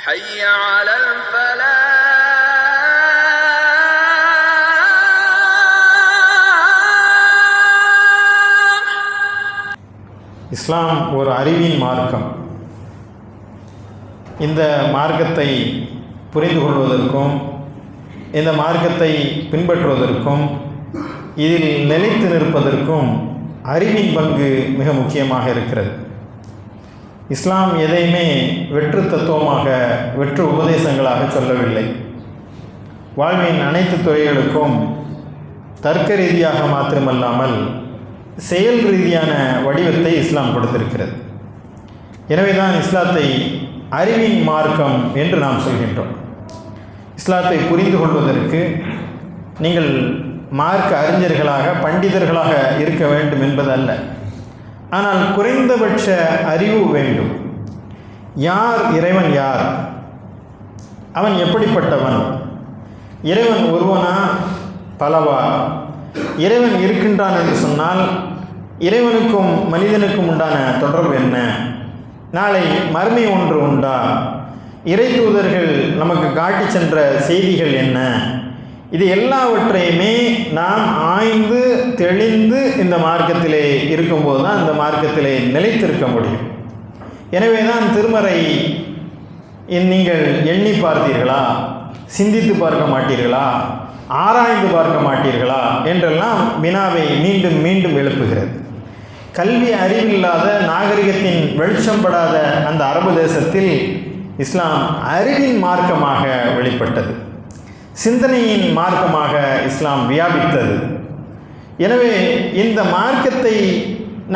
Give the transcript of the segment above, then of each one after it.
حي على الفلاح. இஸ்லாம் ஒரு அறிவின் மார்க்கம். இந்த மார்க்கத்தை புரிந்து கொள்வதற்கும் இந்த மார்க்கத்தை பின்பற்றுவதற்கும் இதில் நிலைத்து நிற்பதற்கும் அறிவின் பங்கு மிக முக்கியமாக இருக்கிறது. இஸ்லாம் எதையுமே வெற்று தத்துவமாக, வெற்று உபதேசங்களாக சொல்லவில்லை. வாழ்வின் அனைத்து துறைகளுக்கும் தர்க்க ரீதியாக மாத்திரமல்லாமல் செயல் ரீதியான வடிவத்தை இஸ்லாம் கொடுத்திருக்கிறது. எனவே தான் இஸ்லாத்தை அறிவின் மார்க்கம் என்று நாம் சொல்கின்றோம். இஸ்லாத்தை புரிந்து கொள்வதற்கு நீங்கள் மார்க்க அறிஞர்களாக, பண்டிதர்களாக இருக்க வேண்டும் என்பதல்ல, ஆனால் குறைந்தபட்ச அறிவு வேண்டும். யார் இறைவன், யார் அவன், எப்படிப்பட்டவன், இறைவன் ஒருவனா பலவா, இறைவன் இருக்கின்றான் என்று சொன்னால் இறைவனுக்கும் மனிதனுக்கும் உண்டான தொடர்பு என்ன, நாளை மறுமை ஒன்று உண்டா, இறை தூதர்கள் நமக்கு காட்டி சென்ற செய்திகள் என்ன, இது எல்லாவற்றையுமே நாம் ஆய்ந்து தெளிந்து இந்த மார்க்கத்திலே இருக்கும்போது தான் இந்த மார்க்கத்திலே நிலைத்திருக்க முடியும். எனவே தான் திருமறை நீங்கள் எண்ணி பார்த்தீர்களா, சிந்தித்து பார்க்க மாட்டீர்களா, ஆராய்ந்து பார்க்க மாட்டீர்களா என்றெல்லாம் வினாவை மீண்டும் மீண்டும் எழுப்புகிறது. கல்வி அறிவில்லாத, நாகரிகத்தின் வெளிச்சம் படாத அந்த அரபு தேசத்தில் இஸ்லாம் அறிவின் மார்க்கமாக வெளிப்பட்டது, சிந்தனையின் மார்க்கமாக இஸ்லாம் வியாபித்தது. எனவே இந்த மார்க்கத்தை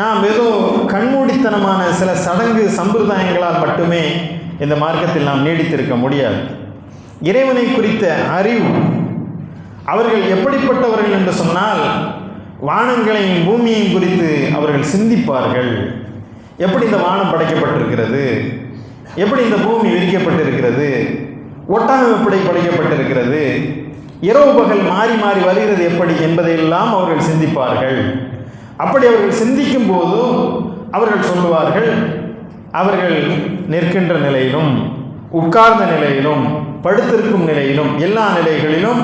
நாம் ஏதோ கண்மூடித்தனமான சில சடங்கு சம்பிரதாயங்களால் மட்டுமே இந்த மார்க்கத்தில் நாம் நீடித்திருக்க முடியாது. இறைவனை குறித்த அறிவு, அவர்கள் எப்படிப்பட்டவர்கள் என்று சொன்னால் வானங்களையும் பூமியையும் குறித்து அவர்கள் சிந்திப்பார்கள். எப்படி இந்த வானம் படைக்கப்பட்டிருக்கிறது, எப்படி இந்த பூமி விரிக்கப்பட்டிருக்கிறது, ஒட்டகம் எப்படி படைக்கப்பட்டிருக்கிறது, இரவு பகல் மாறி மாறி வருகிறது எப்படி என்பதையெல்லாம் அவர்கள் சிந்திப்பார்கள். அப்படி அவர்கள் சிந்திக்கும் போது அவர்கள் சொல்லுவார்கள், அவர்கள் நிற்கின்ற நிலையிலும், உட்கார்ந்த நிலையிலும், படுத்திருக்கும் நிலையிலும், எல்லா நிலைகளிலும்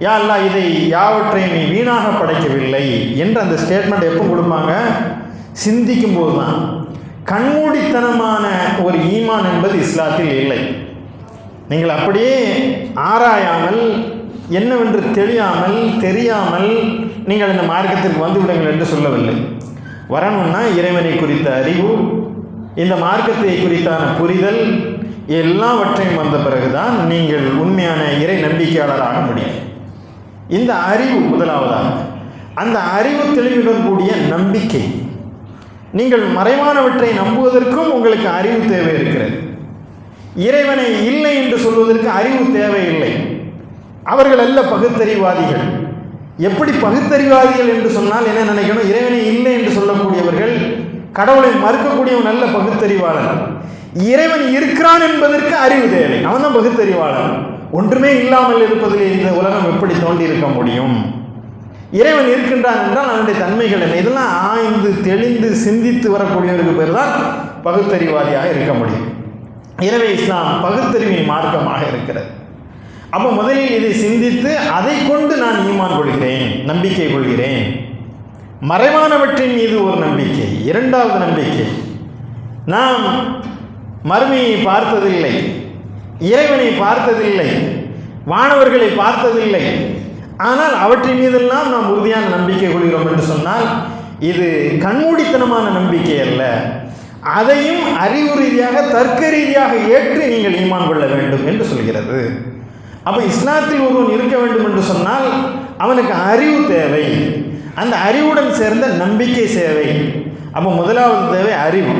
யா அல்லாஹ் இதை யாவற்றையும் நீ வீணாக படைக்கவில்லை என்ற அந்த ஸ்டேட்மெண்ட் எப்போ கொடுப்பாங்க? சிந்திக்கும் போது தான். கண்மூடித்தனமான ஒரு ஈமான் என்பது இஸ்லாத்தில் இல்லை. நீங்கள் அப்படியே ஆராயாமல், என்னவென்று தெரியாமல் நீங்கள் இந்த மார்க்கத்திற்கு வந்து விடுங்கள் என்று சொல்லவில்லை. வரணும்னா இறைவனை குறித்த அறிவு, இந்த மார்க்கத்தை குறித்தான புரிதல் எல்லாவற்றையும் வந்த பிறகுதான் நீங்கள் உண்மையான இறை நம்பிக்கையாளராக முடியும். இந்த அறிவு முதலாவதாக. அந்த அறிவு தெளிவுடன் கூடிய நம்பிக்கை. நீங்கள் மறைவானவற்றை நம்புவதற்கும் உங்களுக்கு அறிவு தேவை இருக்கிறது. இறைவனை இல்லை என்று சொல்வதற்கு அறிவு தேவையில்லை. அவர்கள் அல்ல பகுத்தறிவாதிகள். எப்படி பகுத்தறிவாதிகள் என்று சொன்னால் என்ன நினைக்கணும்? இறைவனை இல்லை என்று சொல்லக்கூடியவர்கள் கடவுளை மறுக்கக்கூடியவன் நல்ல பகுத்தறிவாளர். இறைவன் இருக்கிறான் என்பதற்கு அறிவு தேவை, அவன் தான் பகுத்தறிவாளர். ஒன்றுமே இல்லாமல் இருப்பதில் இந்த உலகம் எப்படி தோண்டி இருக்க முடியும்? இறைவன் இருக்கின்றான் என்றால் அவனுடைய தன்மைகள் என்ன, இதெல்லாம் ஆய்ந்து தெளிந்து சிந்தித்து வரக்கூடியவருக்கு பேர் தான் பகுத்தறிவாதியாக இருக்க முடியும். எனவே இஸ்லாம் பகுத்தறிவின் மார்க்கமாக இருக்கிறது. அப்போ முதலில் இதை சிந்தித்து அதை கொண்டு நான் ஈமான் கொள்கிறேன், நம்பிக்கை கொள்கிறேன். மறைவானவற்றின் மீது ஒரு நம்பிக்கை. இரண்டாவது நம்பிக்கை, நாம் மறுமையை பார்த்ததில்லை, இறைவனை பார்த்ததில்லை, வானவர்களை பார்த்ததில்லை, ஆனால் அவற்றின் மீதெல்லாம் நாம் உறுதியான நம்பிக்கை கொள்கிறோம் என்று சொன்னால் இது கண்மூடித்தனமான நம்பிக்கை அல்ல. அதையும் அறிவு ரீதியாக, தர்க்க ரீதியாக ஏற்று நீங்கள் ஈமான் கொள்ள வேண்டும் என்று சொல்கிறது. அப்போ இஸ்லாத்தில் ஒருவன் இருக்க வேண்டும் என்று சொன்னால் அவனுக்கு அறிவு தேவை, அந்த அறிவுடன் சேர்ந்த நம்பிக்கை தேவை. அப்போ முதலாவது தேவை அறிவு,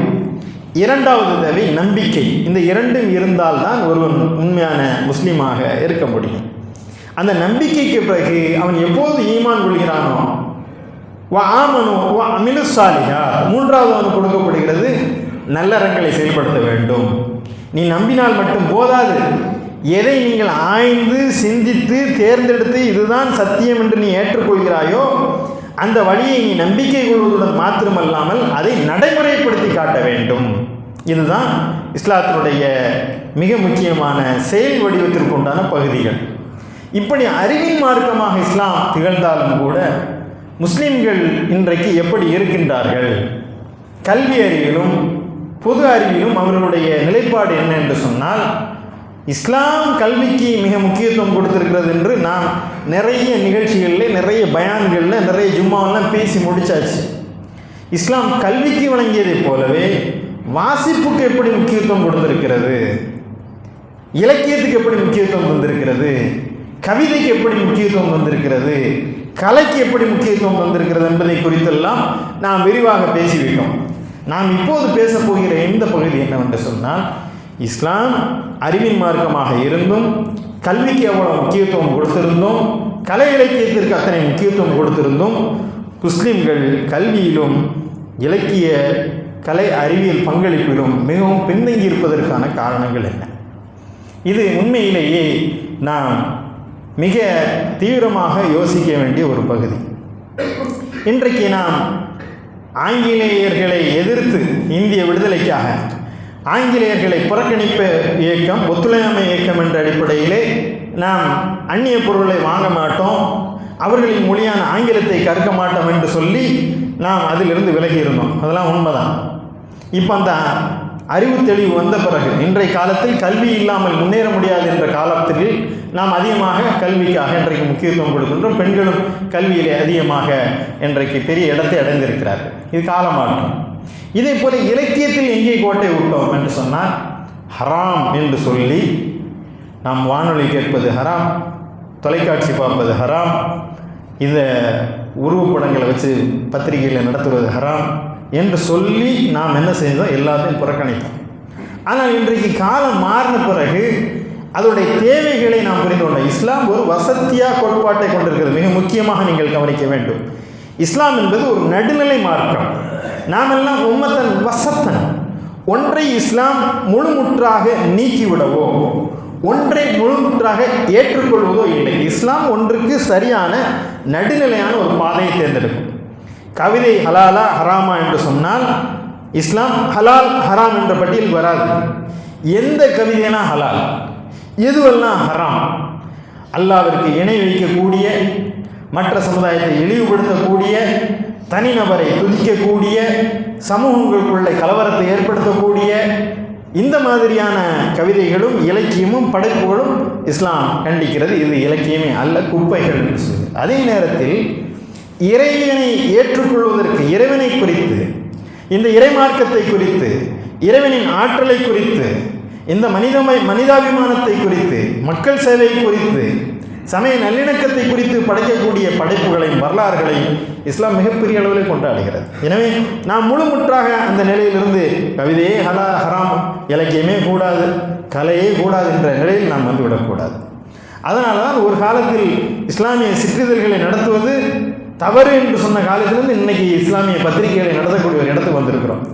இரண்டாவது தேவை நம்பிக்கை. இந்த இரண்டும் இருந்தால்தான் ஒருவன் உண்மையான முஸ்லீமாக இருக்க முடியும். அந்த நம்பிக்கைக்கு பிறகு அவன் எப்போது ஈமான் கொள்கிறானோ, அமிலு சாலிஹா, மூன்றாவது அவனுக்கு கொடுக்கப்படுகிறது நல்லறங்களை செயல்படுத்த வேண்டும். நீ நம்பினால் மட்டும் போதாது, எதை நீங்கள் ஆய்ந்து சிந்தித்து தேர்ந்தெடுத்து இதுதான் சத்தியம் என்று நீ ஏற்றுக்கொள்கிறாயோ அந்த வழியை நீ நம்பிக்கை கொள்வதுடன் மாத்திரமல்லாமல் அதை நடைமுறைப்படுத்தி காட்ட வேண்டும். இதுதான் இஸ்லாத்தினுடைய மிக முக்கியமான செயல் வடிவத்திற்கு உண்டான பகுதிகள். இப்படி அறிவின் மார்க்கமாக இஸ்லாம் திகழ்ந்தாலும் கூட முஸ்லிம்கள் இன்றைக்கு எப்படி இருக்கின்றார்கள்? கல்வி அறிவிலும் பொது அறிவிலும் அவர்களுடைய நிலைப்பாடு என்ன என்று சொன்னால், இஸ்லாம் கல்விக்கு மிக முக்கியத்துவம் கொடுத்திருக்கிறது என்று நாம் நிறைய நிகழ்ச்சிகளில், நிறைய பயான்களில், நிறைய ஜும்மாவெல்லாம் பேசி முடிச்சாச்சு. இஸ்லாம் கல்விக்கு வழங்கியதைப் போலவே வாசிப்புக்கு எப்படி முக்கியத்துவம் கொடுத்திருக்கிறது, இலக்கியத்துக்கு எப்படி முக்கியத்துவம் தந்திருக்கிறது, கவிதைக்கு எப்படி முக்கியத்துவம் தந்திருக்கிறது, கலைக்கு எப்படி முக்கியத்துவம் தந்திருக்கிறது என்பதை குறித்தெல்லாம் நாம் விரிவாக பேசிவிட்டோம். நாம் இப்போது பேசப் போகிற இந்த பகுதி என்னவென்று சொன்னால், இஸ்லாம் அறிவின் மார்க்கமாக இருந்தும் கல்விக்கு எவ்வளவு முக்கியத்துவம் கொடுத்திருந்தோம், கலை இலக்கியத்திற்கு அத்தனை முக்கியத்துவம் கொடுத்திருந்தோம், முஸ்லிம்கள் கல்வியிலும் இலக்கிய கலை அறிவியல் பங்களிப்பிலும் மிகவும் பின்தங்கி இருப்பதற்கான காரணங்கள் என்ன? இது உண்மையிலேயே நாம் மிக தீவிரமாக யோசிக்க வேண்டிய ஒரு பகுதி. இன்றைக்கு நாம் ஆங்கிலேயர்களை எதிர்த்து இந்திய விடுதலைக்காக ஆங்கிலேயர்களை புறக்கணிப்பு இயக்கம், ஒத்துழையாமை இயக்கம் என்ற அடிப்படையிலே நாம் அந்நிய பொருளை வாங்க மாட்டோம், அவர்களின் மொழியான ஆங்கிலத்தை கற்க மாட்டோம் என்று சொல்லி நாம் அதிலிருந்து விலகி இருந்தோம். அதெல்லாம் உண்மைதான். இப்போ அந்த அறிவு தெளிவு வந்த பிறகு இன்றைய காலத்தில் கல்வி இல்லாமல் முன்னேற முடியாது என்ற காலத்தில் நாம் அதிகமாக கல்விக்காக இன்றைக்கு முக்கியத்துவம் கொடுக்கின்றோம். பெண்களும் கல்வியிலே அதிகமாக இன்றைக்கு பெரிய இடத்தை அடைந்திருக்கிறார்கள். இது காலமாற்றம். இதே போல இலக்கியத்தில் எங்கே கோட்டை விட்டோம் என்று சொன்னால், ஹராம் என்று சொல்லி நாம் வானொலி கேட்பது ஹராம், தொலைக்காட்சி பார்ப்பது ஹராம், இந்த உருவப்படங்களை வச்சு பத்திரிகையில் நடத்துவது ஹராம் என்று சொல்லி நாம் என்ன செய்தோம்? எல்லாத்தையும் புறக்கணித்தோம். ஆனால் இன்றைக்கு காலம் மாறின பிறகு அதோடைய தேவைகளை நாம் புரிந்து கொண்டோம். இஸ்லாம் ஒரு வசத்தியாக கோட்பாட்டை கொண்டிருக்கிறது. மிக முக்கியமாக நீங்கள் கவனிக்க வேண்டும், இஸ்லாம் என்பது ஒரு நடுநிலை மார்க்கம். நாம் எல்லாம் உம்மத்தன் வசத்தன். ஒன்றை இஸ்லாம் முழுமுற்றாக நீக்கிவிடவோ ஒன்றை முழுமுற்றாக ஏற்றுக்கொள்வதோ இல்லை. இஸ்லாம் ஒன்றுக்கு சரியான நடுநிலையான ஒரு பாதையை தேர்ந்தெடுக்கும். கவிதை ஹலாலா ஹராமா என்று சொன்னால் இஸ்லாம் ஹலால் ஹராம் என்ற பட்டியல் வராது. எந்த கவிதைனா ஹலால், எதுவெல்லாம் ஹராம், அல்லாஹ்விற்கு இணை வைக்கக்கூடிய, மற்ற சமுதாயத்தை இழிவுபடுத்தக்கூடிய, தனிநபரை துதிக்கக்கூடிய, சமூகங்களுக்குள்ள கலவரத்தை ஏற்படுத்தக்கூடிய இந்த மாதிரியான கவிதைகளும் இலக்கியமும் படைப்புகளும் இஸ்லாம் கண்டிக்கிறது. இது இலக்கியமே அல்ல, குப்பைகள் என்று சொல்லி. அதே நேரத்தில் இறைவனை ஏற்றுக்கொள்வதற்கு, இறைவனை குறித்து, இந்த இறைமார்க்கத்தை குறித்து, இறைவனின் ஆற்றலை குறித்து, இந்த மனிதாபிமானத்தை குறித்து, மக்கள் சேவை குறித்து, சமய நல்லிணக்கத்தை குறித்து படைக்கக்கூடிய படைப்புகளையும் வரலாறுகளையும் இஸ்லாம் மிகப்பெரிய அளவில் கொண்டாடுகிறது. எனவே நாம் முழுமுற்றாக அந்த நிலையிலிருந்து கவிதையே ஹராம், இலக்கியமே கூடாது, கலையே கூடாது என்ற நிலையில் நாம் வந்துவிடக்கூடாது. அதனால தான் ஒரு காலத்தில் இஸ்லாமிய சிற்றிதழ்களை நடத்துவது தவறு என்று சொன்ன காலத்திலிருந்து இன்றைக்கி இஸ்லாமிய பத்திரிகைகளை நடத்தக்கூடிய ஒரு இடத்துக்கு வந்திருக்கிறோம்.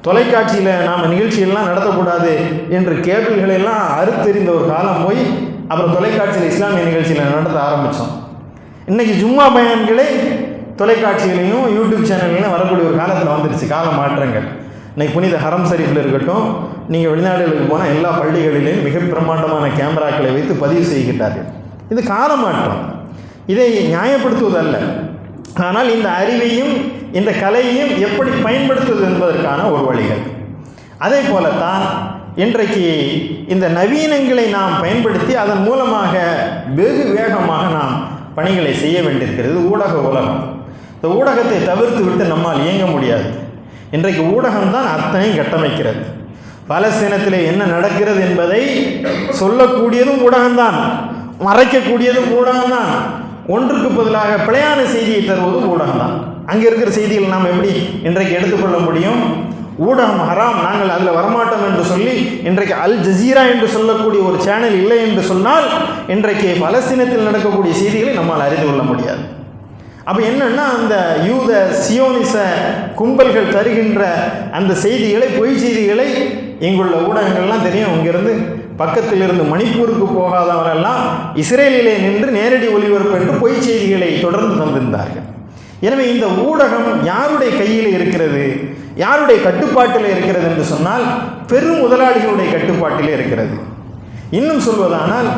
தொலைக்காட்சியில் நாம் நிகழ்ச்சிகள்லாம் நடத்தக்கூடாது என்று கேபிள்களெல்லாம் அறுத்தெறிந்த ஒரு காலம் போய் அப்புறம் தொலைக்காட்சியில் இஸ்லாமிய நிகழ்ச்சியில் நடத்த ஆரம்பித்தோம். இன்றைக்கி ஜும்மா பயான்களே தொலைக்காட்சிகளையும் யூடியூப் சேனல்லையும் வரக்கூடிய ஒரு காலத்தில் வந்துடுச்சு. கால மாற்றங்கள். இன்றைக்கி புனித ஹரம் ஷரீஃபில் இருக்கட்டும், நீங்கள் வெளிநாடுகளுக்கு போனால் எல்லா பள்ளிகளிலையும் மிக பிரம்மாண்டமான கேமராக்களை வைத்து பதிவு செய்கின்றார்கள். இது கால மாற்றம். இதை நியாயப்படுத்துவதல்ல, ஆனால் இந்த அறிவையும் இந்த கலையையும் எப்படி பயன்படுத்துவது என்பதற்கான ஒரு வழிகள். அதே போலத்தான் இன்றைக்கு இந்த நவீனங்களை நாம் பயன்படுத்தி அதன் மூலமாக வெகு வேகமாக நாம் பணிகளை செய்ய வேண்டியிருக்கிறது. ஊடக உலகம். இந்த ஊடகத்தை தவிர்த்து விட்டு நம்மால் இயங்க முடியாது. இன்றைக்கு ஊடகம்தான் அத்தனையும் கட்டமைக்கிறது. பாலஸ்தீனத்திலே என்ன நடக்கிறது என்பதை சொல்லக்கூடியதும் ஊடகம்தான், மறைக்கக்கூடியதும் ஊடகம்தான், ஒன்றுக்கு பதிலாக பிழையான செய்தியை தருவதும் ஊடகம்தான். அங்கே இருக்கிற செய்திகள் நாம் எப்படி இன்றைக்கு எடுத்துக்கொள்ள முடியும்? ஊடகம் ஹராம், நாங்கள் அதில் வரமாட்டோம் என்று சொல்லி இன்றைக்கு அல் ஜசீரா என்று சொல்லக்கூடிய ஒரு சேனல் இல்லை என்று சொன்னால் இன்றைக்கு பலஸ்தீனத்தில் நடக்கக்கூடிய செய்திகளை நம்மால் அறிந்து கொள்ள முடியாது. அப்போ என்னென்னா, அந்த யூத சியோனிச கும்பல்கள் தருகின்ற அந்த செய்திகளை, பொய் செய்திகளை இங்குள்ள ஊடகங்கள்லாம் தெரியும். இங்கிருந்து பக்கத்தில் இருந்து மணிப்பூருக்கு போகாதவரெல்லாம் இஸ்ரேலிலே நின்று நேரடி ஒளிபரப்பு என்று பொய் செய்திகளை தொடர்ந்து தந்திருந்தார்கள். எனவே இந்த ஊடகம் யாருடைய கையில் இருக்கிறது, யாருடைய கட்டுப்பாட்டில் இருக்கிறது என்று சொன்னால் பெரும் முதலாளிகளுடைய கட்டுப்பாட்டிலே இருக்கிறது. இன்னும் சொல்வதானால்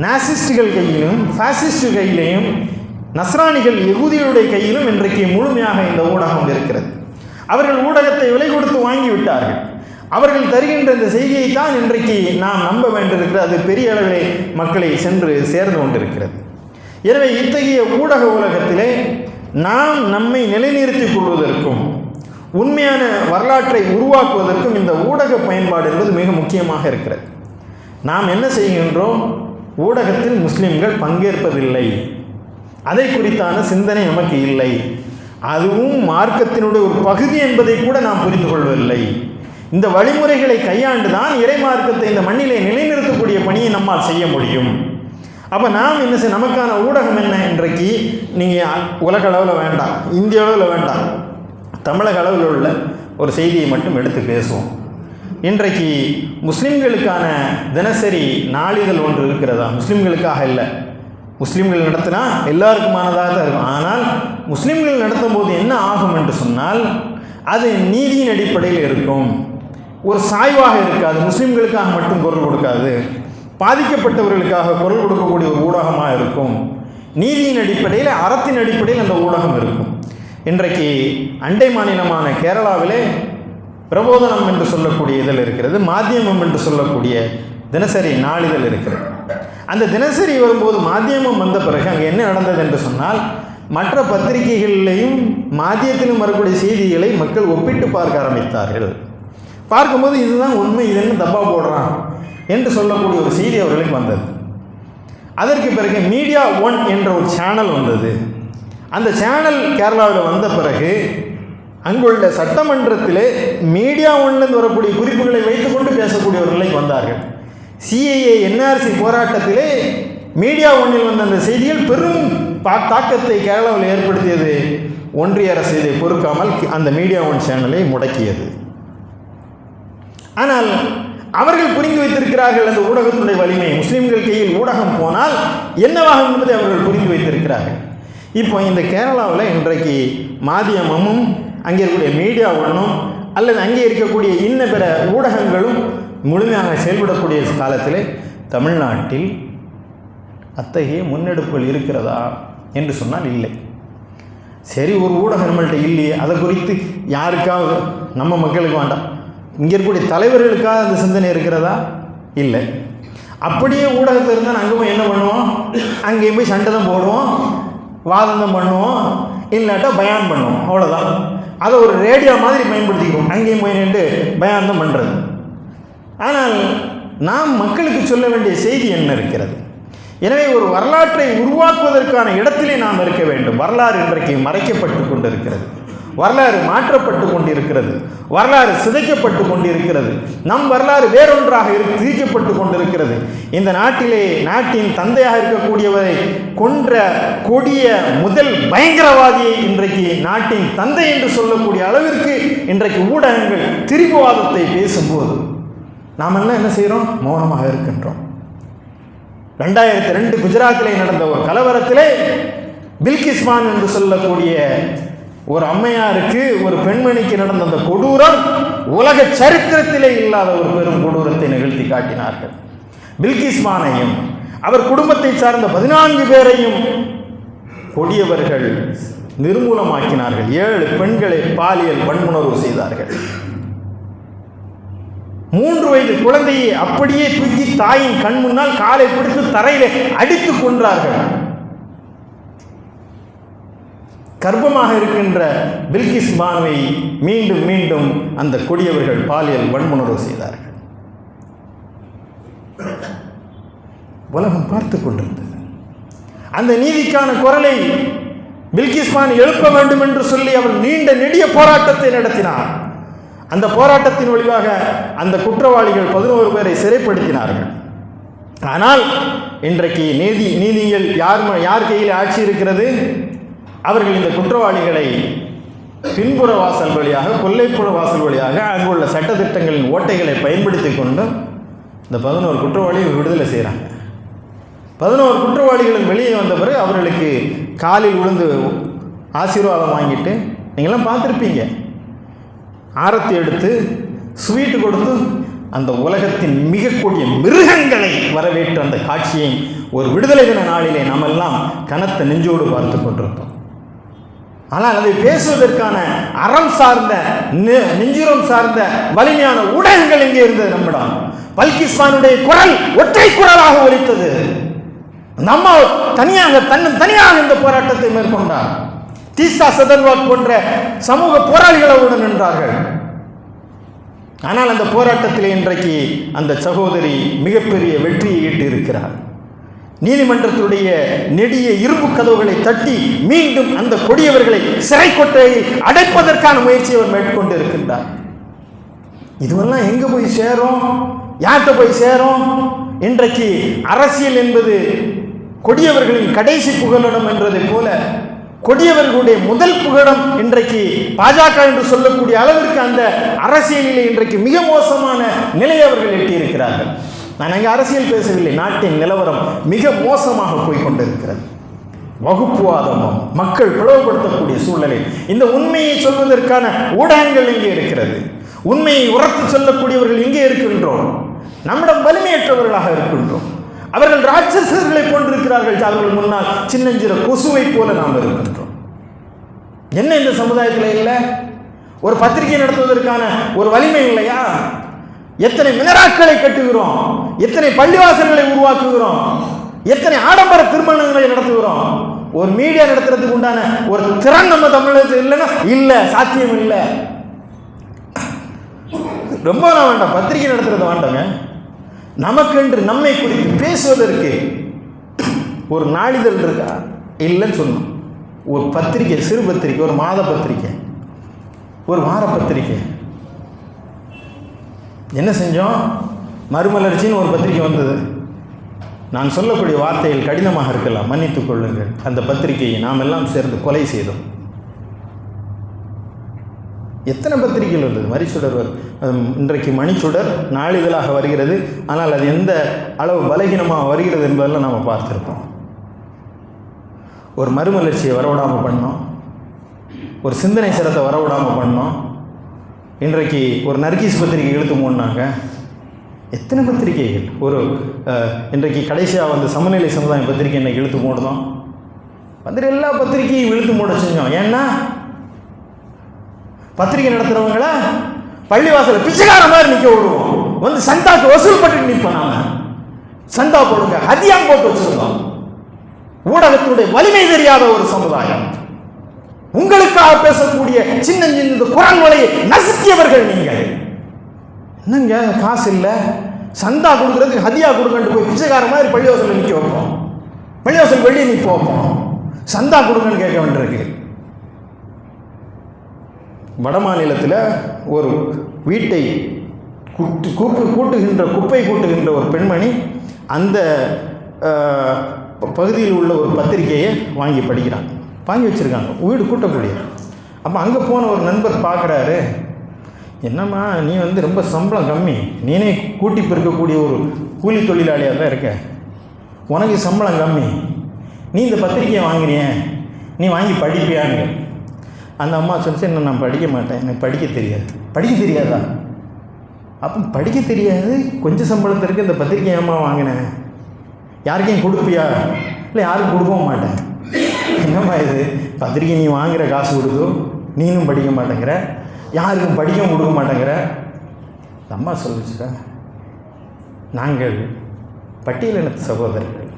நாசிஸ்டுகள் கையிலும் பாசிஸ்ட் கையிலையும் நஸ்ரானிகள் யகூதிகளுடைய கையிலும் இன்றைக்கு முழுமையாக இந்த ஊடகம் இருக்கிறது. அவர்கள் ஊடகத்தை விலை கொடுத்து வாங்கிவிட்டார்கள். அவர்கள் தருகின்ற இந்த செய்தியை தான் இன்றைக்கு நாம் நம்ப வேண்டியிருக்கிறது. அது பெரிய அளவிலே மக்களை சென்று சேர்ந்து கொண்டிருக்கிறது. எனவே இத்தகைய ஊடக உலகத்திலே நாம் நம்மை நிலைநிறுத்திக் கொள்வதற்கும் உண்மையான வரலாற்றை உருவாக்குவதற்கும் இந்த ஊடக பயன்பாடு என்பது மிக முக்கியமாக இருக்கிறது. நாம் என்ன செய்கின்றோம்? ஊடகத்தில் முஸ்லிம்கள் பங்கேற்பதில்லை, அதை குறித்தான சிந்தனை நமக்கு இல்லை, அதுவும் மார்க்கத்தினுடைய ஒரு பகுதி என்பதை கூட நாம் புரிந்து கொள்வதில்லை. இந்த வழிமுறைகளை கையாண்டு தான் இறை மார்க்கத்தை இந்த மண்ணிலே நிலைநிறுத்தக்கூடிய பணியை நம்மால் செய்ய முடியும். அப்போ நாம் என்ன செய்ய, நமக்கான ஊடகம் என்ன? இன்றைக்கு நீங்கள் உலக அளவில் வேண்டாம், இந்திய அளவில் வேண்டாம், தமிழக அளவில் உள்ள ஒரு செய்தியை மட்டும் எடுத்து பேசுவோம். இன்றைக்கு முஸ்லிம்களுக்கான தினசரி நாளிதழ் ஒன்று இருக்கிறதா? முஸ்லிம்களுக்காக இல்லை, முஸ்லிம்கள் நடத்தினா எல்லாருக்குமானதாக தான் இருக்கும். ஆனால் முஸ்லிம்கள் நடத்தும் போது என்ன ஆகும் என்று சொன்னால் அது நீதியின் அடிப்படையில் இருக்கும், ஒரு சாய்வாக இருக்காது, முஸ்லிம்களுக்காக மட்டும் குரல் கொடுக்காது, பாதிக்கப்பட்டவர்களுக்காக குரல் கொடுக்கக்கூடிய ஒரு ஊடகமாக இருக்கும். நீதியின் அடிப்படையில், அறத்தின் அடிப்படையில் அந்த ஊடகம் இருக்கும். இன்றைக்கு அண்டை மாநிலமான கேரளாவிலே பிரபோதனம் என்று சொல்லக்கூடிய இதழ் இருக்கிறது, மாத்தியமம் என்று சொல்லக்கூடிய தினசரி நாளிதழ் இருக்கிறது. அந்த தினசரி வரும்போது மாத்தியமம் வந்த பிறகு அங்கே என்ன நடந்தது என்று சொன்னால் மற்ற பத்திரிகைகளிலையும் மாத்தியத்திலும் வரக்கூடிய செய்திகளை மக்கள் ஒப்பிட்டு பார்க்க ஆரம்பித்தார்கள். பார்க்கும்போது இதுதான் உண்மை, இது என்ன தப்பாக போடுறான் என்று சொல்லக்கூடிய ஒரு செய்தி அவர்களுக்கு வந்தது. அதற்கு பிறகு மீடியா ஒன் என்ற ஒரு சேனல் வந்தது. அந்த சேனல் கேரளாவில் வந்த பிறகு அங்குள்ள சட்டமன்றத்திலே மீடியா ஒன்லேருந்து வரக்கூடிய குறிப்புகளை வைத்துக்கொண்டு பேசக்கூடியவர்களை வந்தார்கள். சிஏஏ என்ஆர்சி போராட்டத்திலே மீடியா ஒன்றில் வந்த அந்த செய்திகள் பெரும் தாக்கத்தை கேரளாவில் ஏற்படுத்தியது. ஒன்றிய அரசு இதை பொறுக்காமல் அந்த மீடியா ஒன் சேனலை முடக்கியது. ஆனால் அவர்கள் புரிந்து வைத்திருக்கிறார்கள் அந்த ஊடகத்துடைய வலிமை. முஸ்லிம்கள் கையில் ஊடகம் போனால் என்னவாகும் என்பதை அவர்கள் புரிந்து வைத்திருக்கிறார்கள். இப்போ இந்த கேரளாவில் இன்றைக்கு மாத்தியமும் அங்கே இருக்கக்கூடிய மீடியா ஒன்றும் அல்லது அங்கே இருக்கக்கூடிய இன்ன பிற ஊடகங்களும் முழுமையாக செயல்படக்கூடிய காலத்தில் தமிழ்நாட்டில் அத்தகைய முன்னெடுப்புகள் இருக்கிறதா என்று சொன்னால் இல்லை. சரி, ஒரு ஊடகம் நம்மள்கிட்ட இல்லையே, அதை குறித்து யாருக்காவது நம்ம மக்களுக்கு வேண்டாம், இங்கே இருக்கக்கூடிய தலைவர்களுக்காக அந்த சிந்தனை இருக்கிறதா? இல்லை. அப்படியே ஊடகத்தில் இருந்தால் அங்கே போய் என்ன பண்ணுவோம்? அங்கேயும் போய் சண்டை தான் போடுவோம், வாதம் தான் பண்ணுவோம், இல்லாட்டா பயான் பண்ணுவோம், அவ்வளோதான். அதை ஒரு ரேடியோ மாதிரி பயன்படுத்திக்கிறோம், அங்கேயும் போய் நின்று பயான் தான் பண்ணுறது. ஆனால் நாம் மக்களுக்கு சொல்ல வேண்டிய செய்தி என்ன இருக்கிறது? எனவே ஒரு வரலாற்றை உருவாக்குவதற்கான இடத்திலே நாம் இருக்க வேண்டும். வரலாறு இன்றைக்கு மறைக்கப்பட்டு கொண்டிருக்கிறது, வரலாறு மாற்றப்பட்டு கொண்டிருக்கிறது, வரலாறு சிதைக்கப்பட்டு கொண்டிருக்கிறது, நம் வரலாறு வேறொன்றாக திரிக்கப்பட்டு கொண்டிருக்கிறது. இந்த நாட்டிலே நாட்டின் தந்தையாக இருக்கக்கூடியவரை கொன்ற கொடிய முதல் பயங்கரவாதியை இன்றைக்கு நாட்டின் தந்தை என்று சொல்லக்கூடிய அளவிற்கு இன்றைக்கு ஊடகங்கள் திரிபுவாதத்தை பேசும்போது நாம் எல்லாம் என்ன செய்கிறோம்? மௌனமாக இருக்கின்றோம். 2002 குஜராத்திலே நடந்த ஒரு கலவரத்திலே பில்கிஸ் பானு என்று சொல்லக்கூடிய ஒரு அம்மையாருக்கு, ஒரு பெண்மணிக்கு நடந்த அந்த கொடூரம் உலக சரித்திரத்திலே இல்லாத ஒரு பெரும் கொடூரத்தை நிகழ்த்தி காட்டினார்கள். பில்கிஸ் பானையும் அவர் குடும்பத்தை சார்ந்த 14 பேரையும் கொடியவர்கள் நிர்மூலமாக்கினார்கள். 7 பெண்களை பாலியல் வன்முணர்வு செய்தார்கள். 3 வயது குழந்தையை அப்படியே தூக்கி தாயின் கண் முன்னால் காலை பிடித்து தரையிலே அடித்து கொன்றார்கள். கர்ப்பமாக இருக்கின்ற பில்கிஸ் பானுவை மீண்டும் மீண்டும் அந்த கொடியவர்கள் பாலியல் வன்முணர்வு செய்தார்கள். உலகம் பார்த்து கொண்டிருந்தது. அந்த நீதிக்கான குரலை பில்கிஸ் பானு எழுப்ப வேண்டும் என்று சொல்லி அவர் நீண்ட நெடிய போராட்டத்தை நடத்தினார். அந்த போராட்டத்தின் வழியாக அந்த குற்றவாளிகள் 11 பேரை சிறைப்படுத்தினார்கள். ஆனால் இன்றைக்கு நீதிகள் யார் கையில் ஆட்சி இருக்கிறது? அவர்கள் இந்த குற்றவாளிகளை பின்புற வாசல் வழியாக, கொல்லைப்புற வாசல் வழியாக அங்குள்ள சட்டத்திட்டங்களின் ஓட்டைகளை பயன்படுத்தி கொண்டு இந்த 11 குற்றவாளிகள் விடுதலை செய்கிறாங்க. 11 குற்றவாளிகளும் வெளியே வந்த பிறகு அவர்களுக்கு காலில் விழுந்து ஆசீர்வாதம் வாங்கிட்டு நீங்களாம் பார்த்துருப்பீங்க, ஆரத்தி எடுத்து ஸ்வீட்டு கொடுத்து அந்த உலகத்தின் மிக கூடிய மிருகங்களை வரவேற்று அந்த காட்சியை ஒரு விடுதலை தின நாளிலே நாம் எல்லாம் கனத்த நெஞ்சோடு பார்த்து கொண்டிருந்தோம். ஆனால் அதை பேசுவதற்கான அறம் சார்ந்த நெஞ்சுரம் சார்ந்த வலிமையான ஊடகங்கள் எங்கே இருந்தது நம்மிடம்? பல்கிஸ்மானுடைய குரல் ஒற்றை குரலாக ஒலித்தது. நம்ம தனியாக இந்த போராட்டத்தை மேற்கொண்டார். தீஸ்தா சதர்வாக் போன்ற சமூக போராளிகளுடன் நின்றார்கள். ஆனால் அந்த போராட்டத்தில் இன்றைக்கு அந்த சகோதரி மிகப்பெரிய வெற்றியை ஈட்டி இருக்கிறார். நீதிமன்றத்துடைய நெடிய இரும்பு கதவுகளை தட்டி மீண்டும் அந்த கொடியவர்களை சிறை கொட்டையில் அடைப்பதற்கான முயற்சியை அவர் மேற்கொண்டு இருக்கின்றார். இதுவெல்லாம் எங்க போய் சேரும்? யார்கிட்ட போய் சேரும்? இன்றைக்கு அரசியல் என்பது கொடியவர்களின் கடைசி புகலிடம் என்றதை போல கொடியவர்களுடைய முதல் புகலிடம் இன்றைக்கு பாஜக என்று சொல்லக்கூடிய அளவிற்கு அந்த அரசியலிலே இன்றைக்கு மிக மோசமான நிலையை அவர்கள் எட்டியிருக்கிறார்கள். நான் அங்கே அரசியல் பேசவில்லை, நாட்டின் நிலவரம் மிக மோசமாக போய்கொண்டிருக்கிறது. வகுப்புவாதமும் மக்கள் பிளவுபடுத்தக்கூடிய சூழ்நிலை. இந்த உண்மையை சொல்வதற்கான ஊடகங்கள் எங்கே இருக்கிறது? உண்மையை உரத்து சொல்லக்கூடியவர்கள் எங்கே இருக்கின்றோம்? நம்மிடம் வலிமையற்றவர்களாக இருக்கின்றோம். அவர்கள் ராட்சசர்களை போன்றிருக்கிறார்கள். அவர்கள் முன்னால் சின்னஞ்சிற கொசுவை போல நாம் இருக்கின்றோம். என்ன இந்த சமுதாயத்தில் இல்லை? ஒரு பத்திரிகை நடத்துவதற்கான ஒரு வலிமை இல்லையா? எத்தனை மினராக்களை கட்டுகிறோம், எத்தனை பள்ளிவாசல்களை உருவாக்குகிறோம், எத்தனை ஆடம்பர திருமணங்களை நடத்துகிறோம். ஒரு மீடியா நடத்துறதுக்கு உண்டான ஒரு திறன் நம்ம தமிழகத்தில் இல்லைன்னா இல்லை, சாத்தியம் இல்லை. ரொம்ப வேண்டாம், பத்திரிகை நடத்துறது வேண்டாங்க. நமக்கென்று நம்மை குறித்து பேசுவதற்கு ஒரு நாளிதழ் இருக்கா? இல்லைன்னு சொன்னோம். ஒரு பத்திரிகை, சிறு பத்திரிகை, ஒரு மாத பத்திரிகை, ஒரு வார பத்திரிகை. என்ன செஞ்சோம்? மறுமலர்ச்சின்னு ஒரு பத்திரிகை வந்தது. நான் சொல்லக்கூடிய வார்த்தைகள் கடினமாக இருக்கலாம், மன்னித்துக் கொள்ளுங்கள். அந்த பத்திரிகையை நாம் எல்லாம் சேர்ந்து கொலை செய்தோம். எத்தனை பத்திரிகைகள் வந்தது? மரிச்சுடர் இன்றைக்கு மணிச்சுடர் நாளிதழாக வருகிறது. ஆனால் அது எந்த அளவு பலகீனமாக வருகிறது என்பதெல்லாம் நாம் பார்த்துருக்கோம். ஒரு மறுமலர்ச்சியை வரவிடாமல் பண்ணோம், ஒரு சிந்தனை சிரத்தை வரவிடாமல் பண்ணோம். இன்றைக்கு ஒரு நர்கீஸ் பத்திரிகை இழுத்து மூடினாங்க. எத்தனை பத்திரிகைகள்? ஒரு இன்றைக்கு கடைசியாக வந்து சமநிலை சமுதாயம் பத்திரிகை இன்றைக்கி இழுத்து மூடணும். வந்துட்டு எல்லா பத்திரிகையும் இழுத்து மூட செஞ்சோம். ஏன்னா பத்திரிகை நடத்துகிறவங்கள பள்ளிவாசல் பிச்சைக்கார மாதிரி நிற்க விடுவோம். வந்து சந்தாக்கு வசூல் பண்ணிட்டு நிற்போம். நாம சந்தா போடுங்க, ஹதியாம் போட்டு வச்சிருந்தோம். ஊடகத்தினுடைய வலிமை தெரியாத ஒரு சமுதாயம். உங்களுக்காக பேசக்கூடிய சின்ன சின்ன குரல் வலையை நசுக்கியவர்கள் நீங்கள். என்னங்க காசு இல்லை, சந்தா கொடுக்குறதுக்கு ஹதியா கொடுங்கன்ட்டு போய் பிச்சைக்கார மாதிரி பள்ளிவாசலில் நிற்க வைப்போம். பள்ளிவாசல் வெளியே நிற்க வைப்போம். சந்தா கொடுங்கன்னு கேட்க வேண்டியிருக்கு. வட மாநிலத்தில் ஒரு வீட்டை குப்பை கூட்டுகின்ற ஒரு பெண்மணி அந்த பகுதியில் உள்ள ஒரு பத்திரிகையை வாங்கி படிக்கிறாங்க, வாங்கி வச்சுருக்காங்க, வீடு கூட்டக்கூடிய. அப்போ அங்கே போன ஒரு நண்பர் பார்க்குறாரு, என்னம்மா நீ வந்து ரொம்ப சம்பளம் கம்மி, நீனே கூட்டி பெருக்கக்கூடிய ஒரு கூலி தொழிலாளியாக தான் இருக்க, உனக்கு சம்பளம் கம்மி, நீ இந்த பத்திரிகையை வாங்குறிய, நீ வாங்கி படிப்பியாங்க. அந்த அம்மா சொல்லிச்சு, இன்னும் நான் படிக்க மாட்டேன், எனக்கு படிக்க தெரியாது. படிக்க தெரியாதா? அப்போ படிக்க தெரியாது, கொஞ்சம் சம்பளத்திற்கு இந்த பத்திரிக்கை ஏமா வாங்கினேன், யாருக்கையும் கொடுப்பியா? இல்லை, யாருக்கும் கொடுக்கவும் மாட்டேன். என்னம்மா இது, பத்திரிக்கை நீ வாங்குகிற காசு கொடுத்தோ, நீனும் படிக்க மாட்டேங்கிற, யாருக்கும் படிக்கவும் கொடுக்க மாட்டேங்கிற. அம்மா சொல்லிச்சுக்கா, நாங்கள் பட்டியலினத்து சகோதரர்கள்,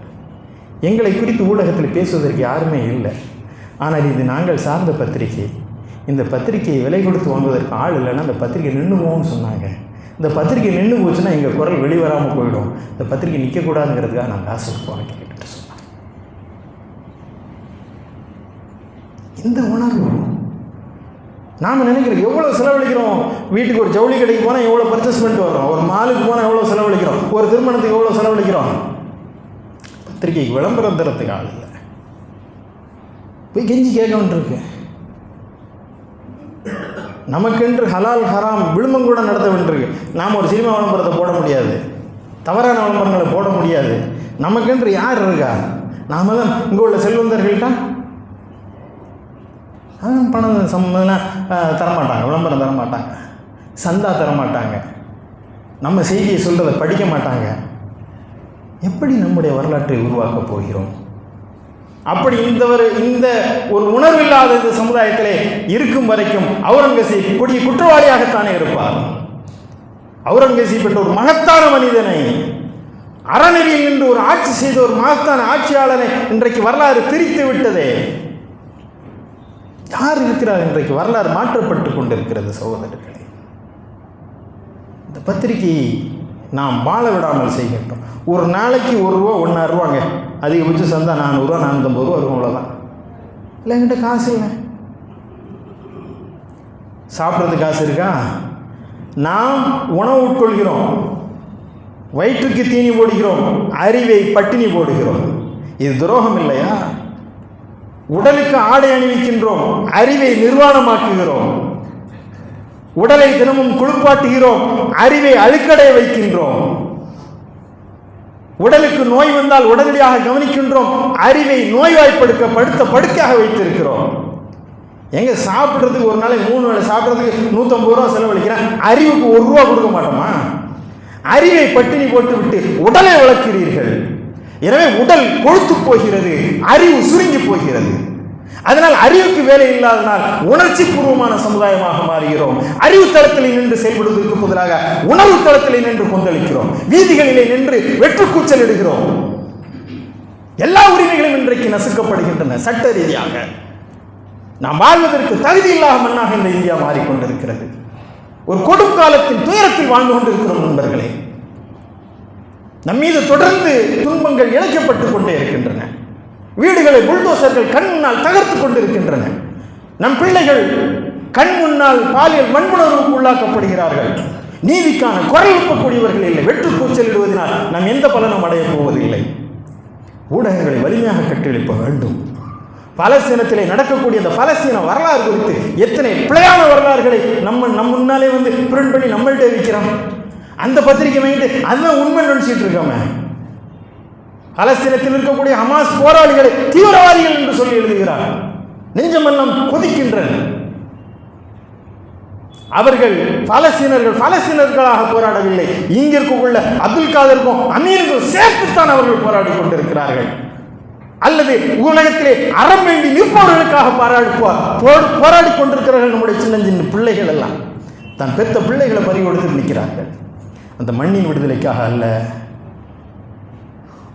எங்களை குறித்து ஊடகத்தில் பேசுவதற்கு யாருமே இல்லை. ஆனால் இது நாங்கள் சார்ந்த பத்திரிகை, இந்த பத்திரிகையை விலை கொடுத்து வாங்குவதற்கு ஆள் இல்லைன்னா அந்த பத்திரிகை நின்று போகும்னு சொன்னாங்க. இந்த பத்திரிகை நின்று போச்சுன்னா எங்கள் குரல் வெளிவராமல் போயிடும், இந்த பத்திரிகை நிற்கக்கூடாதுங்கிறதுக்காக நான் காசு வாங்கி கேட்டுட்டு சொன்னேன். இந்த உணர்வு நாம் நினைக்கிறோம், எவ்வளோ செலவழிக்கிறோம். வீட்டுக்கு ஒரு ஜவுளி கடைக்கு போனால் எவ்வளோ பர்ச்சேஸ் பண்ணிட்டு வரோம், ஒரு மாலுக்கு போனால் எவ்வளோ செலவழிக்கிறோம், ஒரு திருமணத்துக்கு எவ்வளோ செலவழிக்கிறோம். பத்திரிகைக்கு விளம்பரம் தரத்துக்கு ஆள் இல்லை, போய் கெஞ்சி கேட்க வேண்டியிருக்கு. நமக்கென்று ஹலால் ஹராம் விழுமம் கூட நடத்த வேண்டியிருக்கு. நாம் ஒரு சினிமா விளம்பரத்தை போட முடியாது, தவறான விளம்பரங்களை போட முடியாது. நமக்கென்று யார் இருக்கா? நாம தான் இங்கே உள்ள செல்வந்தர்கள்ட்ட பணம் சம்மந்தம்லாம் தரமாட்டாங்க, விளம்பரம் தரமாட்டாங்க, சந்தா தரமாட்டாங்க, நம்ம செய்தியை சொல்கிறத படிக்க மாட்டாங்க. எப்படி நம்முடைய வரலாற்றை உருவாக்கப் போகிறோம்? அப்படி இந்த ஒரு உணர்வில்லாத இந்த சமுதாயத்திலே இருக்கும் வரைக்கும் அவுரங்கசீப் கொடிய குற்றவாளியாகத்தானே இருப்பார். அவுரங்கசீப் என்ற ஒரு மகத்தான மனிதனை, அறநெறியில் நின்று ஒரு ஆட்சி செய்த ஒரு மகத்தான ஆட்சியாளரை இன்றைக்கு வரலாறு திரித்து விட்டதே. யார் இருக்கிறார்? இன்றைக்கு வரலாறு மாற்றப்பட்டு கொண்டிருக்கிறது சகோதரர்களே. இந்த பத்திரிகையை நாம் வாழ விடாமல் செய்கின்றோம். ஒரு நாளைக்கு ₹1 ₹1.5 அதிகபட்சம் சந்தா ₹400 ₹450 வரும், அவ்வளோதான். இல்லை என்கிட்ட காசு இல்லை. சாப்பிட்றது காசு இருக்கா? நாம் உணவு உட்கொள்கிறோம், வயிற்றுக்கு தீனி போடுகிறோம், அறிவை பட்டினி போடுகிறோம். இது துரோகம் இல்லையா? உடலுக்கு ஆடை அணிவிக்கின்றோம், அறிவை நிர்வாணமாக்குகிறோம். உடலை தினமும் குளிப்பாட்டுகிறோம், அறிவை அழுக்கடைய வைக்கின்றோம். உடலுக்கு நோய் வந்தால் உடனடியாக கவனிக்கின்றோம், அறிவை நோய்வாய்ப்படுத்த படுக்கையாக வைத்திருக்கிறோம். எங்க சாப்பிட்றதுக்கு ஒரு நாளைக்கு 3 வேளை சாப்பிட்றதுக்கு ₹150 செலவழிக்கிறேன், அறிவுக்கு ₹1 கொடுக்க மாட்டோமா? அறிவை பட்டினி போட்டு விட்டு உடலை வளர்க்கிறீர்கள். எனவே உடல் கொழுத்து போகிறது, அறிவு சுருங்கி போகிறது. அதனால் அறிவுக்கு வேலை இல்லாதனால் உணர்ச்சி பூர்வமான சமுதாயமாக மாறுகிறோம். அறிவு தளத்தில் நின்று செயல்படுவதற்கு பதிலாக உணர்வு தளத்தில் நின்று கொந்தளிக்கிறோம். வீதிகளிலே நின்று வெற்றுக்கூச்சல் இடுகிறோம். எல்லா உரிமைகளும் இன்றைக்கு நசுக்கப்படுகின்றன. சட்ட ரீதியாக நாம் வாழ்வதற்கு தகுதி இல்லாத மண்ணாக இந்த இந்தியா மாறிக்கொண்டிருக்கிறது. ஒரு கொடும் காலத்தின் துயரத்தில் வாழ்ந்து கொண்டிருக்கிறோம் நண்பர்களே. நம் மீது தொடர்ந்து துன்பங்கள் இழைக்கப்பட்டுக் கொண்டே இருக்கின்றன. வீடுகளை புல்டோசர்கள் கண் முன்னால் தகர்த்து கொண்டிருக்கின்றன. நம் பிள்ளைகள் கண் முன்னால் பாலியல் வன்புணர்வுக்கு உள்ளாக்கப்படுகிறார்கள். நீதிக்கான குரல் எழுப்பக்கூடியவர்கள் இல்லை. வெற்று கூச்சலிடுவதனால் நாம் எந்த பலனும் அடையப் போவதில்லை. ஊடகங்களை வலிமையாக கட்டியெழுப்ப வேண்டும். பலஸ்தீனத்திலே நடக்கக்கூடிய அந்த பலஸ்தீன வரலாறு குறித்து எத்தனை பிழையான வரலாறுகளை நம் முன்னாலே பிரிண்ட் பண்ணி நம்மள்கிட்ட வைக்கிறோம். அந்த பத்திரிகை வாங்கிட்டு அதுதான் உண்மை நினைச்சிட்டு இருக்கோமே. பலஸ்தீனத்தில் இருக்கக்கூடிய ஹமாஸ் போராளிகளை தீவிரவாதிகள் என்று சொல்லி எழுதுகிறார். நெஞ்சமெல்லாம் கொதிக்கின்றன. அவர்கள் பலஸ்தீனர்களாக போராடவில்லை. இங்க இருக்கக்குள்ள அப்துல் காதருக்கும் அமீருக்கும் சேர்த்துத்தான் அவர்கள் போராடி கொண்டிருக்கிறார்கள். அல்லது உலகத்திலே அறம் வேண்டி நிற்பவர்களுக்காக போராடி கொண்டிருக்கிறார்கள். நம்முடைய சின்ன பிள்ளைகள் எல்லாம் தான் பெத்த பிள்ளைகளை பறி கொடுத்து நிற்கிறார்கள். அந்த மண்ணின் விடுதலைக்காக அல்ல,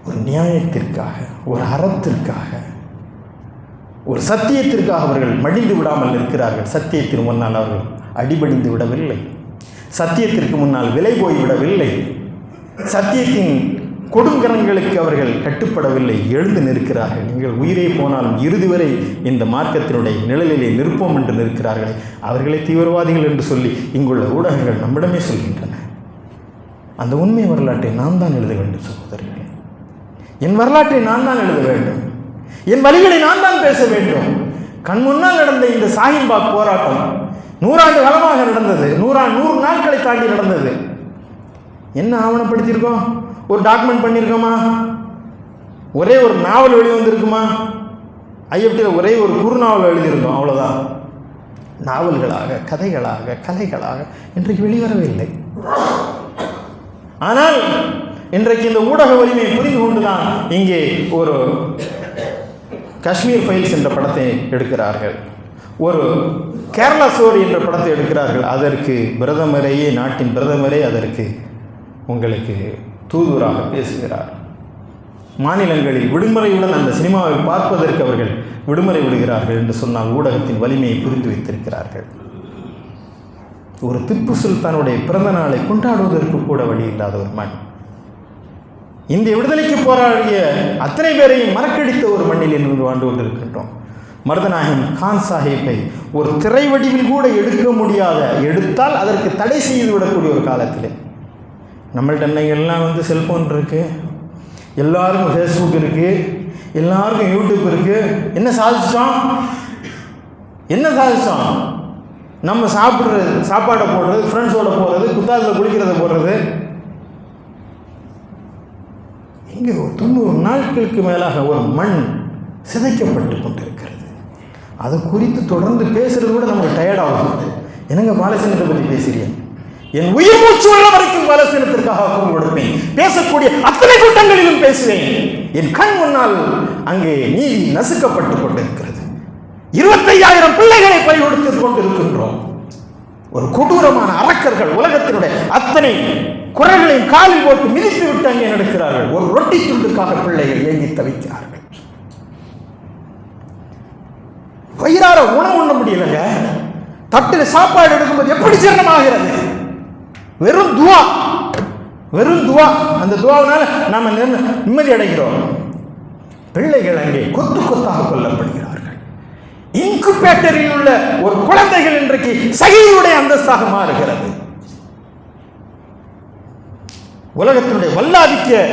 ஒரு நியாயத்திற்காக, ஒரு அறத்திற்காக, ஒரு சத்தியத்திற்காக அவர்கள் மடிந்து விடாமல் இருக்கிறார்கள். சத்தியத்திற்கு முன்னால் அவர்கள் அடிபடிந்து விடவில்லை. சத்தியத்திற்கு முன்னால் விலை போய்விடவில்லை. சத்தியத்தின் கொடுங்கரங்களுக்கு அவர்கள் கட்டுப்படவில்லை. எழுந்து நிற்கிறார்கள். நீங்கள் உயிரே போனாலும் இறுதி வரை இந்த மார்க்கத்தினுடைய நிழலிலே நிற்போம் என்று நிற்கிறார்கள். அவர்களை தீவிரவாதிகள் என்று சொல்லி இங்குள்ள ஊடகங்கள் நம்மிடமே சொல்கின்றன. அந்த உண்மை வரலாற்றை நாம் தான் எழுத வேண்டும் சகோதரர்களே. என் வரலாற்றை நான் தான் எழுத வேண்டும். என் வழிகளை நான் தான் பேச வேண்டும். கண் முன்னால் நடந்த இந்த ஷாஹீன்பாக் போராட்டம் 100 ஆண்டு காலமாக நடந்தது. 100 நாட்களை தாண்டி நடந்தது. என்ன ஆவணப்படுத்தியிருக்கோம்? ஒரு டாக்குமெண்ட் பண்ணியிருக்கோமா? ஒரே ஒரு நாவல் வெளிவந்திருக்குமா? ஐஎஃப்டியில் ஒரே ஒரு குறுநாவல் எழுதியிருந்தோம், அவ்வளோதான். நாவல்களாக, கதைகளாக, கலைகளாக இன்றைக்கு வெளிவரவில்லை. ஆனால் இன்றைக்கு இந்த ஊடக வலிமையை புரிந்து கொண்டுதான் இங்கே ஒரு காஷ்மீர் ஃபைல்ஸ் என்ற படத்தை எடுக்கிறார்கள், ஒரு கேரளா ஸ்டோரி என்ற படத்தை எடுக்கிறார்கள். அதற்கு நாட்டின் பிரதமரே அதற்கு உங்களுக்கு தூதுவராக பேசுகிறார். மாநிலங்களில் விடுமுறையுடன் அந்த சினிமாவை பார்ப்பதற்கு அவர்கள் விடுமுறை விடுகிறார்கள் என்று சொன்னால் ஊடகத்தின் வலிமையை புரிந்து வைத்திருக்கிறார்கள். ஒரு திப்பு சுல்தானுடைய பிறந்த நாளை கொண்டாடுவதற்கு கூட வழி இல்லாத ஒரு மண். இந்திய விடுதலைக்கு போராடிய அத்தனை பேரையும் மறக்கடித்த ஒரு மண்ணில் இருந்து வாழ்ந்து கொண்டிருக்கின்றோம். மருதநாயகம் கான் சாஹிப்பை ஒரு திரை வடிவில் கூட எடுக்க முடியாத, எடுத்தால் அதற்கு தடை செய்து விடக்கூடிய ஒரு காலத்தில் நம்மள்ட்ட எல்லாம் செல்ஃபோன் இருக்குது, எல்லாருக்கும் ஃபேஸ்புக் இருக்குது, எல்லாருக்கும் யூடியூப் இருக்குது. என்ன சாதிச்சிட்டோம்? நம்ம சாப்பாடை போடுறது, ஃப்ரெண்ட்ஸோட போடுறது, குத்தாத்தில் குளிக்கிறத போடுறது. இங்கே 90 நாட்களுக்கு மேலாக ஒரு மண் சிதைக்கப்பட்டு கொண்டிருக்கிறது. அதை குறித்து தொடர்ந்து பேசுறது கூட நமக்கு டயர்ட் ஆகும். என்னங்க பாலஸ்தீனத்தை பற்றி பேசுகிறேன், என் உயிர் மூச்சு உள்ள வரைக்கும் பாலஸ்தீனத்திற்காக குரல் கொடுப்பேன், பேசக்கூடிய அத்தனை கூட்டங்களிலும் பேசுவேன். என் கண் முன்னால் அங்கே நீதி நசுக்கப்பட்டுக் கொண்டிருக்கிறது. 25,000 பிள்ளைகளை பறி கொடுத்துக் கொண்டிருக்கின்றோம். ஒரு கொடூரமான அரக்கர்கள் உலகத்தினுடைய அத்தனை குரல்களையும் காலில் போட்டு மிதித்து விட்டு அங்கே நடக்கிறார்கள். ஒரு ரொட்டி துண்டுக்காக பிள்ளைகள் ஏங்கி தவிக்கிறார்கள். வயிறார உணவு உண்ண முடியலங்க. தட்டில் சாப்பாடு எடுக்கும்போது எப்படி ஜீரணமாகிறது? வெறும் துவா, வெறும் துவா. அந்த துவாவினால நாம நிம்மதி அடைகிறோம். பிள்ளைகள் அங்கே கொத்து கொத்தாக கொல்லப்படுகிறார்கள். இன்குபேட்டரில் உள்ள ஒரு குழந்தைகள் இன்றைக்கு சகியுடைய அந்தஸ்தாக மாறுகிறது. உலகத்தினுடைய வல்லாதிக்க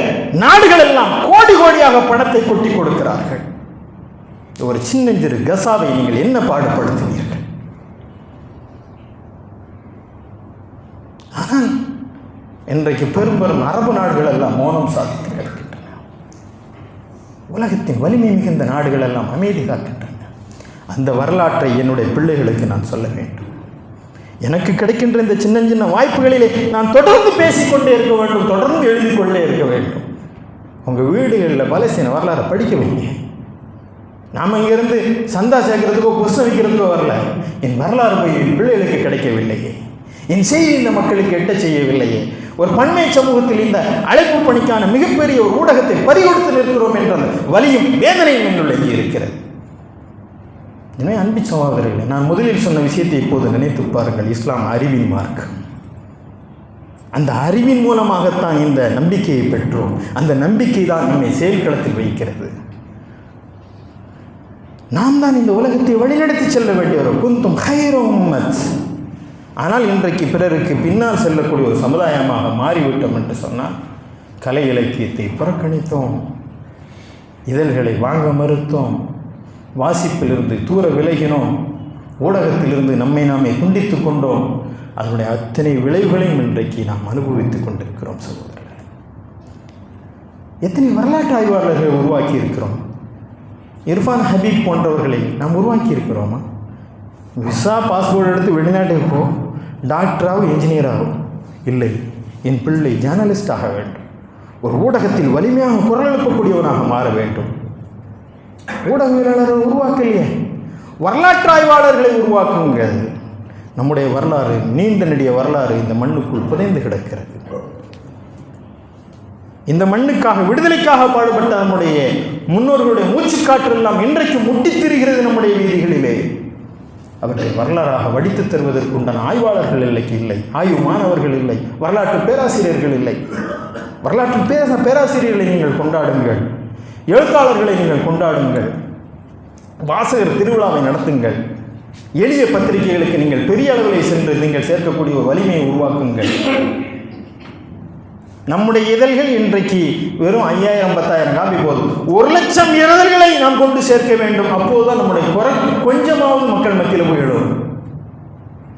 நாடுகள் எல்லாம் கோடி கோடியாக பணத்தை கொட்டி கொடுக்கிறார்கள். ஒரு சின்னஞ்சிறு கசாவை நீங்கள் என்ன பாடுபடுத்தினீர்கள்? ஆனால் இன்றைக்கு பெரும் அரபு நாடுகள் எல்லாம் மௌனம் சாதித்து கிடக்கின்றன. உலகத்தின் வலிமை மிகுந்த நாடுகள் எல்லாம் அமைதி காக்கின்றன. அந்த வரலாற்றை என்னுடைய பிள்ளைகளுக்கு நான் சொல்ல வேண்டும். எனக்கு கிடைக்கின்ற இந்த சின்ன சின்ன வாய்ப்புகளிலே நான் தொடர்ந்து பேசிக்கொண்டே இருக்க வேண்டும், தொடர்ந்து எழுதிக்கொண்டே இருக்க வேண்டும். உங்கள் வீடுகளில் பாலஸ்தீன வரலாறை படிக்க வைங்க. நாம் இங்கிருந்து சந்தா சேர்க்கறதுக்கோ புஸ்தகம் வைக்கிறதுக்கோ வரல. என் வரலாறு போய் என் பிள்ளைகளுக்கு கிடைக்கவில்லையே, என் செய்தி இந்த மக்களுக்கு எட்ட செய்யவில்லையே. ஒரு பன்மை சமூகத்தில் இந்த அழைப்பு பணிக்கான மிகப்பெரிய ஒரு ஊடகத்தை பறிகொடுத்து நிற்கிறோம் என்ற வலியும் வேதனையும் என்னுள்ளே இருக்கிறது. எனவே அன்பு சகோதரர்களே, நான் முதலில் சொன்ன விஷயத்தை இப்போது நினைத்து பாருங்கள். இஸ்லாம் அறிவின் மார்க்கம். அந்த அறிவின் மூலமாகத்தான் இந்த நம்பிக்கையை பெற்றோம். அந்த நம்பிக்கை தான் நம்மை செயல்களத்தில் வைக்கிறது. நாம் தான் இந்த உலகத்தை வழிநடத்தி செல்ல வேண்டியவர். குந்தும் ஹைர உம்மத். ஆனால் இன்றைக்கு பிறருக்கு பின்னால் செல்லக்கூடிய ஒரு சமுதாயமாக மாறிவிட்டோம் என்று சொன்னால், கலை இலக்கியத்தை புறக்கணித்தோம், இதழ்களை வாங்க மறுத்தோம், வாசிப்பிலிருந்து தூர விலகினோம், ஊடகத்திலிருந்து நம்மை நாமே துண்டித்து கொண்டோம். அதனுடைய அத்தனை விளைவுகளையும் இன்றைக்கு நாம் அனுபவித்துக் கொண்டிருக்கிறோம். சகோதரர்களே, எத்தனை வரலாற்று ஆய்வாளர்களை உருவாக்கி இருக்கிறோம். இர்ஃபான் ஹபீப் போன்றவர்களை நாம் உருவாக்கி இருக்கிறோமா? விசா பாஸ்போர்ட் எடுத்து வெளிநாட்டுக்கு போ, டாக்டராகவும் இன்ஜினியராகவும் இல்லை, என் பிள்ளை ஜேர்னலிஸ்ட் ஆக வேண்டும், ஒரு ஊடகத்தில் வலிமையாக குரல் எழுப்பக்கூடியவனாக மாற வேண்டும். ஊடகவியலாளரை உருவாக்கலையே, வரலாற்று ஆய்வாளர்களை உருவாக்குங்கள். நம்முடைய வரலாறு, நீண்ட நெடிய வரலாறு இந்த மண்ணுக்குள் புதைந்து கிடக்கிறது. இந்த மண்ணுக்காக, விடுதலைக்காக பாடுபட்ட நம்முடைய முன்னோர்களுடைய மூச்சுக்காற்று எல்லாம் இன்றைக்கு முட்டித் திரிகிறது நம்முடைய வீதிகளிலே. அவற்றை வரலாறாக வடித்து தருவதற்கு உண்டான ஆய்வாளர்கள் இல்லை, ஆய்வு மாணவர்கள் இல்லை, வரலாற்று பேராசிரியர்கள் இல்லை. வரலாற்று பேராசிரியர்களை நீங்கள் கொண்டாடுங்கள், எழுத்தாளர்களை நீங்கள் கொண்டாடுங்கள், வாசகர் திருவிழாவை நடத்துங்கள், எளிய பத்திரிகைகளுக்கு நீங்கள் பெரிய அளவில் சென்று நீங்கள் சேர்க்கக்கூடிய ஒரு வலிமையை உருவாக்குங்கள். நம்முடைய இதழ்கள் இன்றைக்கு வெறும் 5000 10,000 காப்பி போதும். 1,00,000 இதழ்களை நாம் கொண்டு சேர்க்க வேண்டும். அப்போதுதான் நம்முடைய குரல் கொஞ்சமாவது மக்கள் மத்தியில் போய் எழும்.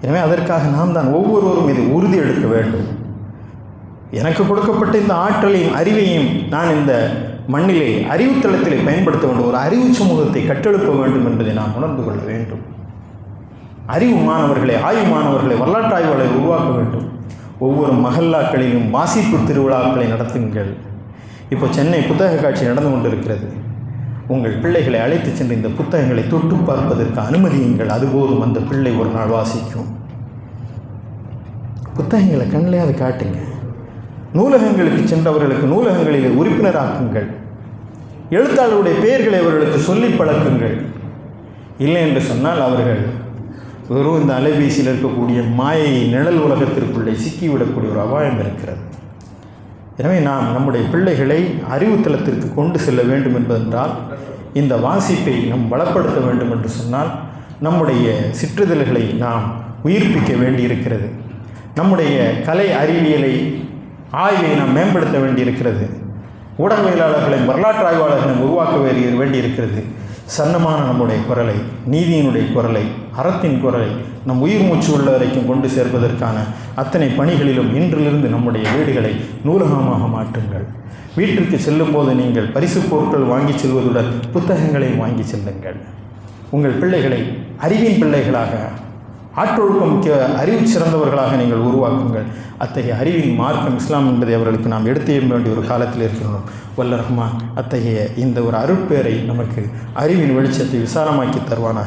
எனவே அதற்காக நாம் தான் ஒவ்வொருவரும் இது உறுதி எடுக்க வேண்டும். எனக்கு கொடுக்கப்பட்ட இந்த ஆற்றலையும் அறிவையும் நான் இந்த மண்ணிலே அறிவுத்தளத்திலே பயன்படுத்த வேண்டும். ஒரு அறிவு சமூகத்தை கட்டெழுப்ப வேண்டும் என்பதை நாம் உணர்ந்து கொள்ள வேண்டும். அறிவு மாணவர்களை, ஆய்வு மாணவர்களை, வரலாற்று ஆய்வாளரை உருவாக்க வேண்டும். ஒவ்வொரு மஹல்லாக்களிலும் வாசிப்பு திருவிழாக்களை நடத்துங்கள். இப்போ சென்னை புத்தக காட்சி நடந்து கொண்டிருக்கிறது. உங்கள் பிள்ளைகளை அழைத்து சென்று இந்த புத்தகங்களை தொட்டு பார்ப்பதற்கு அனுமதியுங்கள். அதுபோதும் அந்த பிள்ளை ஒரு நாள் வாசிக்கும். புத்தகங்களை கண்ணிலையாவது காட்டுங்க. நூலகங்களுக்கு சென்றவர்களுக்கு நூலகங்களிலே உறுப்பினராக்குங்கள். எழுத்தாளருடைய பெயர்களை அவர்களுக்கு சொல்லி பழக்குங்கள். இல்லை என்று சொன்னால் அவர்கள் வெறும் இந்த அலைபேசியில் இருக்கக்கூடிய மாயை நிழல் உலகத்திற்குள்ளே சிக்கிவிடக்கூடிய ஒரு அபாயம் இருக்கிறது. எனவே நாம் நம்முடைய பிள்ளைகளை அறிவுத்தளத்திற்கு கொண்டு செல்ல வேண்டும் என்பதென்றால் இந்த வாசிப்பை நாம் பலப்படுத்த வேண்டும் என்று சொன்னால் நம்முடைய சிற்றிதழ்களை நாம் உயிர்ப்பிக்க வேண்டியிருக்கிறது. நம்முடைய கலை அறிவியலை, ஆய்வை நாம் மேம்படுத்த வேண்டியிருக்கிறது. ஊடகவியலாளர்களை, வரலாற்று ஆய்வாளர்களை உருவாக்க வேண்டியிருக்கிறது. சன்னமான நம்முடைய குரலை, நீதியினுடைய குரலை, அறத்தின் குரலை நம் உயிர் மூச்சு உள்ள வரைக்கும் கொண்டு சேர்ப்பதற்கான அத்தனை பணிகளிலும் இன்றிலிருந்து நம்முடைய வீடுகளை நூலகமாக மாற்றுங்கள். வீட்டிற்கு செல்லும்போது நீங்கள் பரிசு பொருட்கள் வாங்கி செல்வதுடன் புத்தகங்களை வாங்கி செல்லுங்கள். உங்கள் பிள்ளைகளை அறிவின் பிள்ளைகளாக, ஆற்றொழுக்கம் மிக்க அறிவு சிறந்தவர்களாக நீங்கள் உருவாக்குங்கள். அத்தகைய அறிவின் மார்க்கம் இஸ்லாம் என்பதை அவர்களுக்கு நாம் எடுத்து வேண்டிய ஒரு காலத்தில் இருக்கிறோம். வல்ல ரஹ்மான் அத்தகைய இந்த ஒரு அருட்பேரை நமக்கு அறிவின் வெளிச்சத்தை விசாலமாக்கி தருவானாக.